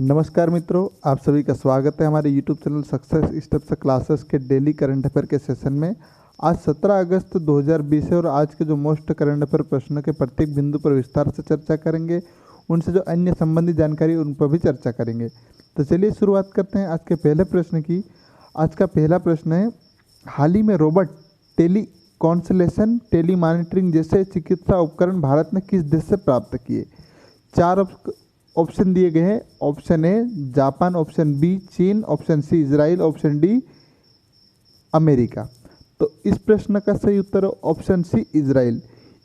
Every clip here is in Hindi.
नमस्कार मित्रों, आप सभी का स्वागत है हमारे YouTube channel success steps classes के डेली करंट अफेयर के सेशन में। आज 17 अगस्त 2020 है और आज के जो मोस्ट करंट अफेयर प्रश्नों के प्रत्येक बिंदु पर विस्तार से चर्चा करेंगे। उनसे जो अन्य संबंधित जानकारी उन पर भी चर्चा करेंगे। तो चलिए शुरुआत करते हैं आज के पहले प्रश्न की। आज का पहला प्रश्न है, हाल ही में robot tele consultation tele monitoring जैसे चिकित्सा उपकरण भारत ने किस देश से प्राप्त किए। चार ऑप्शन दिए गए हैं। Option A Japan, option B चीन, option C Israel, option D America. तो इस प्रश्न का सही उत्तर है ऑप्शन सी इजराइल।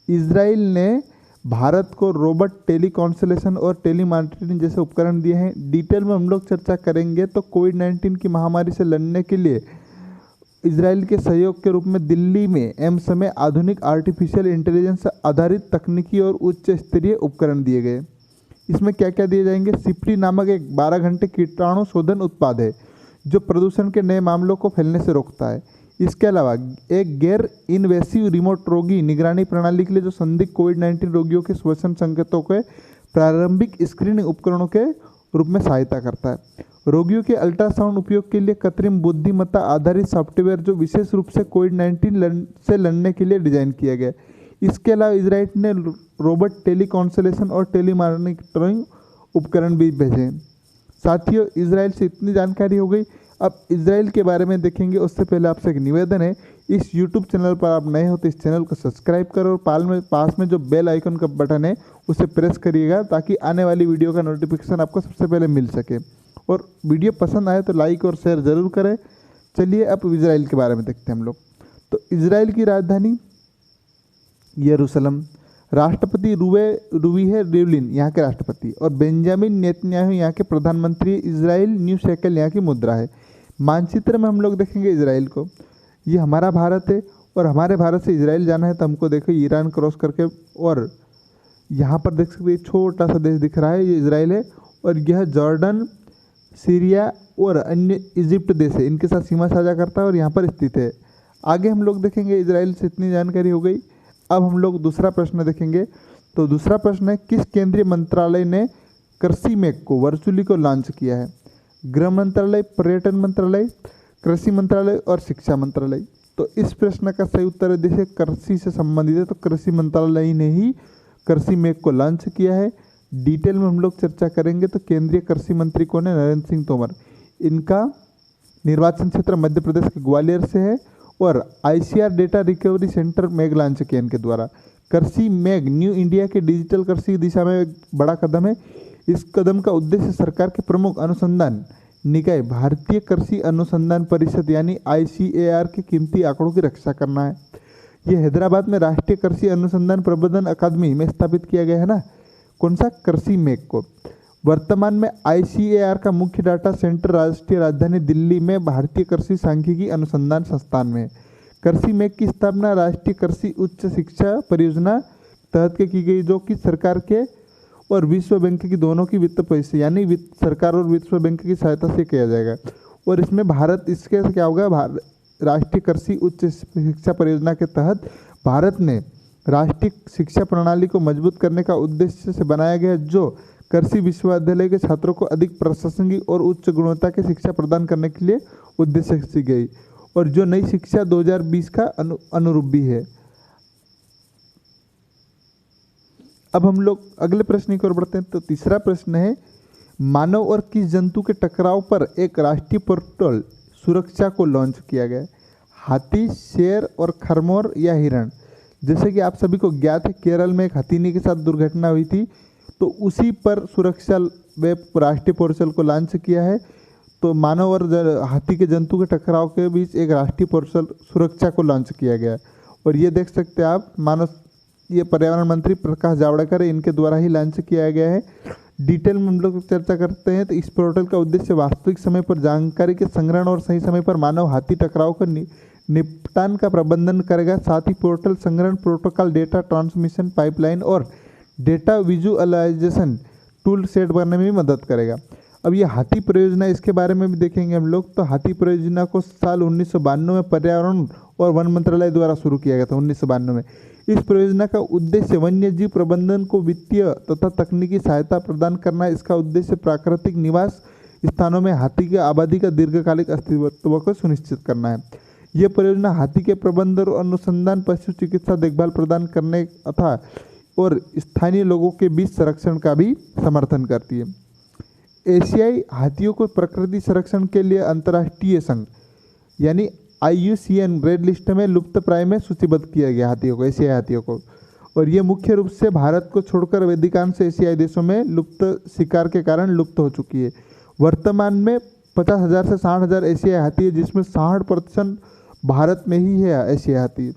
इजराइल ने भारत को रोबोट टेली कॉन्सलेशन और टेली मॉनिटरिंग जैसे उपकरण दिए हैं। डिटेल में हम लोग चर्चा करेंगे। तो कोविड-19 की महामारी से लड़ने के लिए इजराइल के सहयोग के रूप में दिल्ली में एम्स में आधुनिक आर्टिफिशियल इंटेलिजेंस आधारित तकनीकी और उच्च स्तरीय उपकरण दिए गए। इसमें क्या क्या दिए जाएंगे। सिप्री नामक एक 12 घंटे कीटाणु शोधन उत्पाद है जो प्रदूषण के नए मामलों को फैलने से रोकता है। इसके अलावा एक गैर इनवेसिव रिमोट रोगी निगरानी प्रणाली के लिए जो संदिग्ध कोविड-19 रोगियों के श्वसन संकेतों के प्रारंभिक स्क्रीनिंग उपकरणों के रूप में सहायता करता है। रोगियों के अल्ट्रासाउंड उपयोग के लिए कृत्रिम बुद्धिमत्ता आधारित सॉफ्टवेयर जो विशेष रूप से कोविड-19 से लड़ने के लिए डिजाइन किया गया। इसके अलावा इजराइल ने रोबोट टेली कॉन्सलेशन और टेली मॉनिटरिंग उपकरण भी भेजे। साथियों, इजराइल से इतनी जानकारी हो गई। अब इजराइल के बारे में देखेंगे उससे पहले आपसे एक निवेदन है, इस YouTube चैनल पर आप नए हो तो इस चैनल को सब्सक्राइब करो और पास में जो बेल आइकन का बटन है उसे प्रेस करिएगा ताकि आने वाली वीडियो का नोटिफिकेशन आपको सबसे पहले मिल सके। और वीडियो पसंद आए तो लाइक और शेयर ज़रूर करें। चलिए अब इजराइल के बारे में देखते हैं हम लोग। तो इजराइल की राजधानी यरूशलेम, राष्ट्रपति रूवी है रिवलिन यहाँ के राष्ट्रपति, और बेंजामिन नेतन्याहू यहाँ के प्रधानमंत्री। इजराइल न्यू शेकल यहाँ की मुद्रा है। मानचित्र में हम लोग देखेंगे इजराइल को, ये हमारा भारत है और हमारे भारत से इजराइल जाना है तो हमको देखो ईरान क्रॉस करके, और यहाँ पर देख सकते छोटा सा देश दिख रहा है, ये इजराइल है। और यह जॉर्डन, सीरिया और अन्य इजिप्ट देश है, इनके साथ सीमा साझा करता है और यहाँ पर स्थित है। आगे हम लोग देखेंगे, इजराइल से इतनी जानकारी हो गई। अब हम लोग दूसरा प्रश्न देखेंगे। तो दूसरा प्रश्न है, किस केंद्रीय मंत्रालय ने कृषि मेघ को वर्चुअली को लॉन्च किया है। गृह मंत्रालय, पर्यटन मंत्रालय, कृषि मंत्रालय और शिक्षा मंत्रालय। तो इस प्रश्न का सही उत्तर है, जैसे कृषि से संबंधित है तो कृषि मंत्रालय ने ही कृषि मेघ को लॉन्च किया है। डिटेल में हम लोग चर्चा करेंगे। तो केंद्रीय कृषि मंत्री कौन है, नरेंद्र सिंह तोमर। इनका निर्वाचन क्षेत्र मध्य प्रदेश के ग्वालियर से है और ICR डेटा रिकवरी सेंटर मेघ लॉन्च किया इनके द्वारा। कृषि मेघ न्यू इंडिया के डिजिटल कृषि दिशा में एक बड़ा कदम है। इस कदम का उद्देश्य सरकार के प्रमुख अनुसंधान निकाय भारतीय कृषि अनुसंधान परिषद यानी ICAR के कीमती आंकड़ों की रक्षा करना है। यह हैदराबाद में राष्ट्रीय कृषि अनुसंधान प्रबंधन अकादमी में स्थापित किया गया है ना, कौन सा, कृषि मेघ को। वर्तमान में ICAR का मुख्य डाटा सेंटर राष्ट्रीय राजधानी दिल्ली में भारतीय कृषि सांख्यिकी अनुसंधान संस्थान में। कृषि मेघ की स्थापना राष्ट्रीय कृषि उच्च शिक्षा परियोजना तहत के की गई, जो कि सरकार के और विश्व बैंक की दोनों की वित्त पैसे यानी सरकार और विश्व बैंक की सहायता से किया जाएगा। और इसमें भारत, इसके क्या होगा, राष्ट्रीय कृषि उच्च शिक्षा परियोजना के तहत भारत ने राष्ट्रीय शिक्षा प्रणाली को मजबूत करने का उद्देश्य से बनाया गया, जो कृषि विश्वविद्यालय के छात्रों को अधिक प्रासंगिक और उच्च गुणवत्ता की शिक्षा प्रदान करने के लिए उद्देश्य से गई, और जो नई शिक्षा 2020 का अनुरूप भी है। अब हम लोग अगले प्रश्न की ओर बढ़ते हैं। तो तीसरा प्रश्न है, मानव और किस जंतु के टकराव पर एक राष्ट्रीय पोर्टल सुरक्षा को लॉन्च किया गया। हाथी, शेर और खरमोर या हिरण। जैसे कि आप सभी को ज्ञात है, केरल में एक हथीनी के साथ दुर्घटना हुई थी, तो उसी पर सुरक्षा वेब राष्ट्रीय पोर्टल को लॉन्च किया है। तो मानव और हाथी के जंतु के टकराव के बीच एक राष्ट्रीय पोर्टल सुरक्षा को लॉन्च किया गया। और ये देख सकते हैं आप, ये पर्यावरण मंत्री प्रकाश जावड़ेकर है, इनके द्वारा ही लॉन्च किया गया है। डिटेल में हम लोग चर्चा करते हैं। तो इस पोर्टल का उद्देश्य वास्तविक समय पर जानकारी के संग्रहण और सही समय पर मानव हाथी टकराव का निपटान का प्रबंधन करेगा। साथ ही पोर्टल संग्रहण प्रोटोकॉल, डेटा ट्रांसमिशन पाइपलाइन और डेटा विजुअलाइजेशन टूल सेट बनाने में भी मदद करेगा। अब ये हाथी परियोजना, इसके बारे में भी देखेंगे हम लोग। तो हाथी परियोजना को साल 1992 में पर्यावरण और वन मंत्रालय द्वारा शुरू किया गया था, 1992 में। इस परियोजना का उद्देश्य वन्य जीव प्रबंधन को वित्तीय तथा तकनीकी सहायता प्रदान करना है। इसका उद्देश्य प्राकृतिक निवास स्थानों में हाथी की आबादी का दीर्घकालिक अस्तित्व को सुनिश्चित करना है। यह परियोजना हाथी के प्रबंधन और अनुसंधान, पशु चिकित्सा देखभाल प्रदान करने तथा और स्थानीय लोगों के बीच संरक्षण का भी समर्थन करती है। एशियाई हाथियों को प्रकृति संरक्षण के लिए अंतर्राष्ट्रीय संघ यानी IUCN रेड लिस्ट में लुप्त प्राय में सूचीबद्ध किया गया हाथियों को, एशियाई हाथियों को। और ये मुख्य रूप से भारत को छोड़कर अधिकांश एशियाई देशों में लुप्त शिकार के कारण लुप्त हो चुकी है। वर्तमान में 50,000 से 60,000 एशियाई हाथी है, जिसमें 60% भारत में ही है एशियाई हाथी।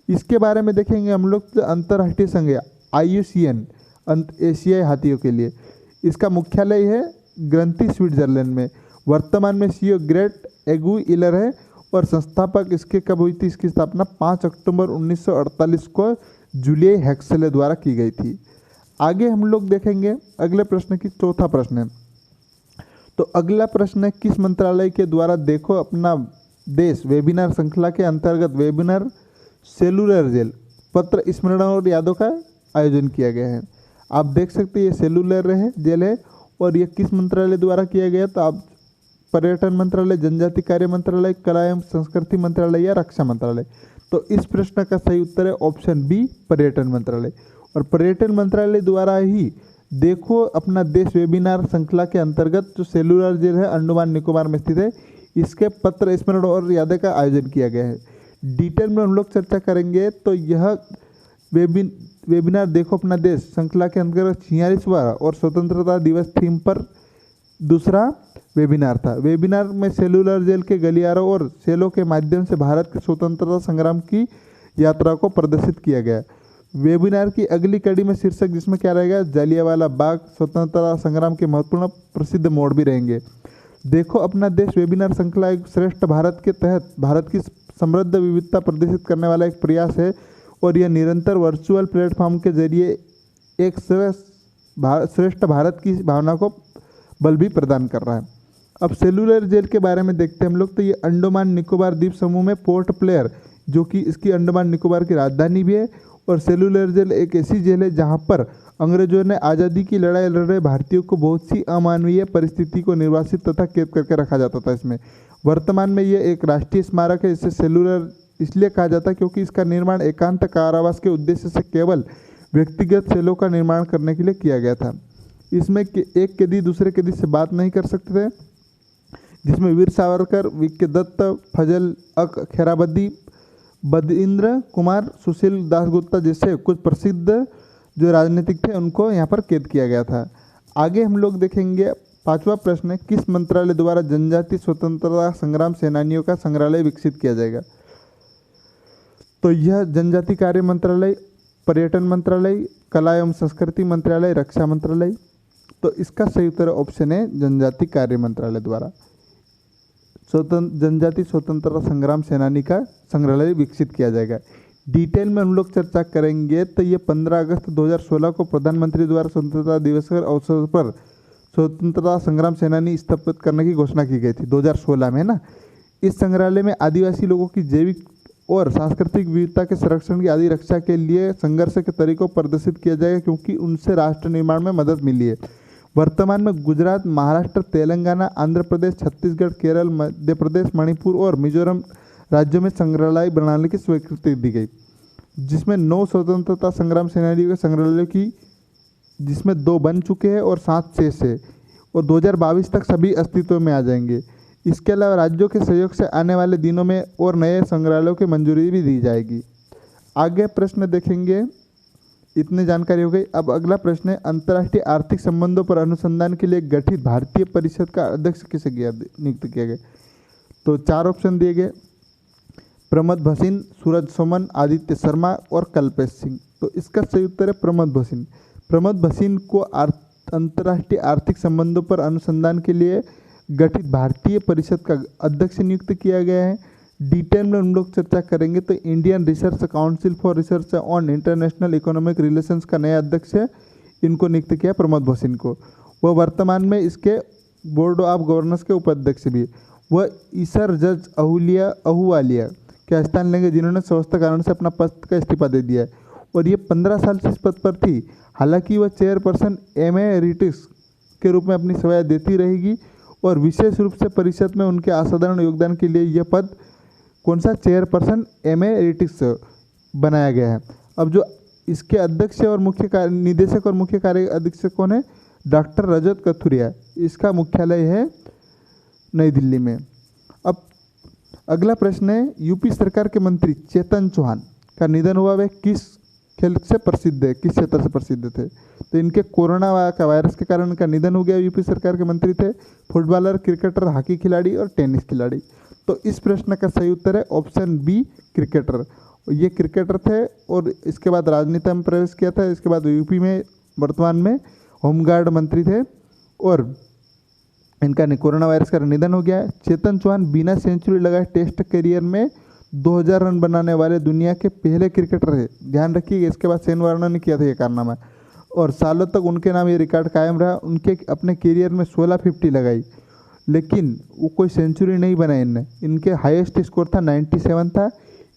इसके बारे में देखेंगे हम लोग, तो अंतर्राष्ट्रीय संघ है IUCN एशियाई हाथियों के लिए, इसका मुख्यालय है ग्रंथी, स्विट्जरलैंड में। वर्तमान में CEO ग्रेट एगू इलर है और संस्थापक इसके कब हुई थी? इसकी स्थापना 5 अक्टूबर 1948 को जूलिया हेक्सले द्वारा की गई थी। आगे हम लोग देखेंगे अगले प्रश्न की, चौथा प्रश्न है। तो अगला प्रश्न है, किस मंत्रालय के द्वारा देखो अपना देश वेबिनार श्रृंखला के अंतर्गत वेबिनार सेलुलर जेल, पत्र स्मरण और यादों का आयोजन किया गया है? आप देख सकते हैं ये सेलुलर है जेल है, और ये किस मंत्रालय द्वारा किया गया? तो आप पर्यटन मंत्रालय, जनजाति कार्य मंत्रालय, कला एवं संस्कृति मंत्रालय या रक्षा मंत्रालय। तो इस प्रश्न का सही उत्तर है ऑप्शन बी, पर्यटन मंत्रालय। और पर्यटन मंत्रालय द्वारा ही देखो अपना देश वेबिनार श्रृंखला के अंतर्गत जो सेलुलर जेल है अंडमान निकोबार में स्थित है, इसके पत्र स्मरण और यादें का आयोजन किया गया है। डिटेल में हम लोग चर्चा करेंगे। तो यह वेबिनार देखो अपना देश श्रृंखला के अंतर्गत 46वां और स्वतंत्रता दिवस थीम पर दूसरा वेबिनार था। वेबिनार में सेलुलर जेल के गलियारों और सेलों के माध्यम से भारत के स्वतंत्रता संग्राम की यात्रा को प्रदर्शित किया गया। वेबिनार की अगली कड़ी में शीर्षक जिसमें क्या रहेगा, जलियांवाला बाग स्वतंत्रता संग्राम के महत्वपूर्ण प्रसिद्ध मोड़ भी रहेंगे। देखो अपना देश वेबिनार श्रृंखला एक श्रेष्ठ भारत के तहत भारत की समृद्ध विविधता प्रदर्शित करने वाला एक प्रयास है, और यह निरंतर वर्चुअल प्लेटफॉर्म के जरिए एक श्रेष्ठ भारत की भावना को बल भी प्रदान कर रहा है। अब सेलुलर जेल के बारे में देखते हैं हम लोग। तो ये अंडमान निकोबार द्वीप समूह में पोर्ट ब्लेयर, जो कि इसकी अंडमान निकोबार की राजधानी भी है, और सेलुलर जेल एक ऐसी जेल है जहां पर अंग्रेजों ने आज़ादी की लड़ाई लड़ रहे भारतीयों को बहुत सी अमानवीय परिस्थिति को निर्वासित तथा कैद करके रखा जाता था इसमें। वर्तमान में ये एक राष्ट्रीय स्मारक है। इसे सेलुलर इसलिए कहा जाता है क्योंकि इसका निर्माण एकांत कारावास के उद्देश्य से केवल व्यक्तिगत सेलों का निर्माण करने के लिए किया गया था। इसमें एक कैदी दूसरे कैदी से बात नहीं कर सकते थे, जिसमें वीर सावरकर, वीके दत्त, फजल अक खैराबदी, बदिंद्र कुमार, सुशील दासगुप्ता जैसे कुछ प्रसिद्ध जो राजनीतिक थे उनको यहाँ पर कैद किया गया था। आगे हम लोग देखेंगे 5वां प्रश्न है, किस मंत्रालय द्वारा जनजाति स्वतंत्रता संग्राम सेनानियों का संग्रहालय विकसित किया जाएगा? तो यह जनजाति कार्य मंत्रालय, पर्यटन मंत्रालय, कला एवं संस्कृति मंत्रालय, रक्षा मंत्रालय। तो इसका सही उत्तर ऑप्शन है जनजाति कार्य मंत्रालय द्वारा जनजाति स्वतंत्रता संग्राम सेनानी का संग्रहालय विकसित किया जाएगा। डिटेल में हम लोग चर्चा करेंगे। तो ये 15 अगस्त 2016 को प्रधानमंत्री द्वारा स्वतंत्रता दिवस के अवसर पर स्वतंत्रता संग्राम सेनानी स्थापित करने की घोषणा की गई थी 2016 में ना। इस संग्रहालय में आदिवासी लोगों की जैविक और सांस्कृतिक विविधता के संरक्षण की आदि रक्षा के लिए संघर्ष के तरीकों प्रदर्शित किया जाएगा, क्योंकि उनसे राष्ट्र निर्माण में मदद मिली है। वर्तमान में गुजरात, महाराष्ट्र, तेलंगाना, आंध्र प्रदेश, छत्तीसगढ़, केरल, मध्य प्रदेश, मणिपुर और मिजोरम राज्यों में संग्रहालय बनाने की स्वीकृति दी गई, जिसमें 9 स्वतंत्रता संग्राम सेनानियों के संग्रहालयों की, जिसमें 2 बन चुके हैं और 7 शेष है, और 2022 तक सभी अस्तित्व में आ जाएंगे। इसके अलावा राज्यों के सहयोग से आने वाले दिनों में और नए संग्रहालयों की मंजूरी भी दी जाएगी। आगे प्रश्न देखेंगे। इतनी जानकारी हो गई। अब अगला प्रश्न है, अंतर्राष्ट्रीय आर्थिक संबंधों पर अनुसंधान के लिए गठित भारतीय परिषद का अध्यक्ष किसे नियुक्त किया गया? तो 4 ऑप्शन दिए गए, प्रमोद भसीन, सूरज सोमन, आदित्य शर्मा और कल्पेश सिंह। तो इसका सही उत्तर है प्रमोद भसीन। प्रमोद भसीन को अंतर्राष्ट्रीय आर्थिक संबंधों पर अनुसंधान के लिए गठित भारतीय परिषद का अध्यक्ष नियुक्त किया गया है। डिटेल में हम लोग चर्चा करेंगे। तो Indian research council for research on international economic relations का नया अध्यक्ष है, इनको नियुक्त किया प्रमोद भसीन को। वह वर्तमान में इसके बोर्ड ऑफ गवर्नर्स के उपाध्यक्ष भी। वह ईसर जज अहूवालिया के स्थान लेंगे, जिन्होंने स्वास्थ्य कारण से अपना पद का इस्तीफा दे दिया है। और ये 15 साल से इस पद पर थी। हालांकि वह चेयरपर्सन एमेरिटस के रूप में अपनी सेवाएं देती रहेगी और विशेष रूप से परिषद में उनके असाधारण योगदान के लिए यह पद कौन सा चेयरपर्सन एमेरिटस बनाया गया है। अब जो इसके अध्यक्ष और मुख्य निदेशक और मुख्य कार्य अधीक्षक कौन है? डॉक्टर रजत कथुरिया। इसका मुख्यालय है नई दिल्ली में। अब अगला प्रश्न है, यूपी सरकार के मंत्री चेतन चौहान का निधन हुआ। वे किस खेल से प्रसिद्ध है, किस क्षेत्र से प्रसिद्ध थे? तो इनके कोरोना का वायरस के कारण इनका निधन हो गया। यूपी सरकार के मंत्री थे, फुटबॉलर, क्रिकेटर, हॉकी खिलाड़ी और टेनिस खिलाड़ी। तो इस प्रश्न का सही उत्तर है ऑप्शन बी, क्रिकेटर। ये क्रिकेटर थे और इसके बाद राजनीति में प्रवेश किया था। इसके बाद यूपी में वर्तमान में होमगार्ड मंत्री थे और इनका कोरोना वायरस का निधन हो गया है। चेतन चौहान बिना सेंचुरी लगाए टेस्ट करियर में 2000 रन बनाने वाले दुनिया के पहले क्रिकेटर है। ध्यान रखिएगा, इसके बाद शेन वार्न ने किया था ये कारनामा और सालों तक उनके नाम ये रिकॉर्ड कायम रहा। उनके अपने करियर में 16 50 लगाई, लेकिन वो कोई सेंचुरी नहीं बनाई। इनके हाईएस्ट स्कोर था 97 था।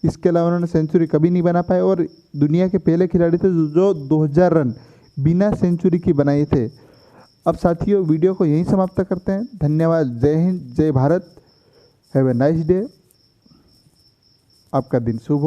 इसके अलावा उन्होंने सेंचुरी कभी नहीं बना पाए और दुनिया के पहले खिलाड़ी थे जो 2000 रन बिना सेंचुरी की बनाए थे। अब साथियों, वीडियो को यहीं समाप्त करते हैं। धन्यवाद। जय हिंद, जय Bharat. Have a nice day. आपका दिन शुभ हो।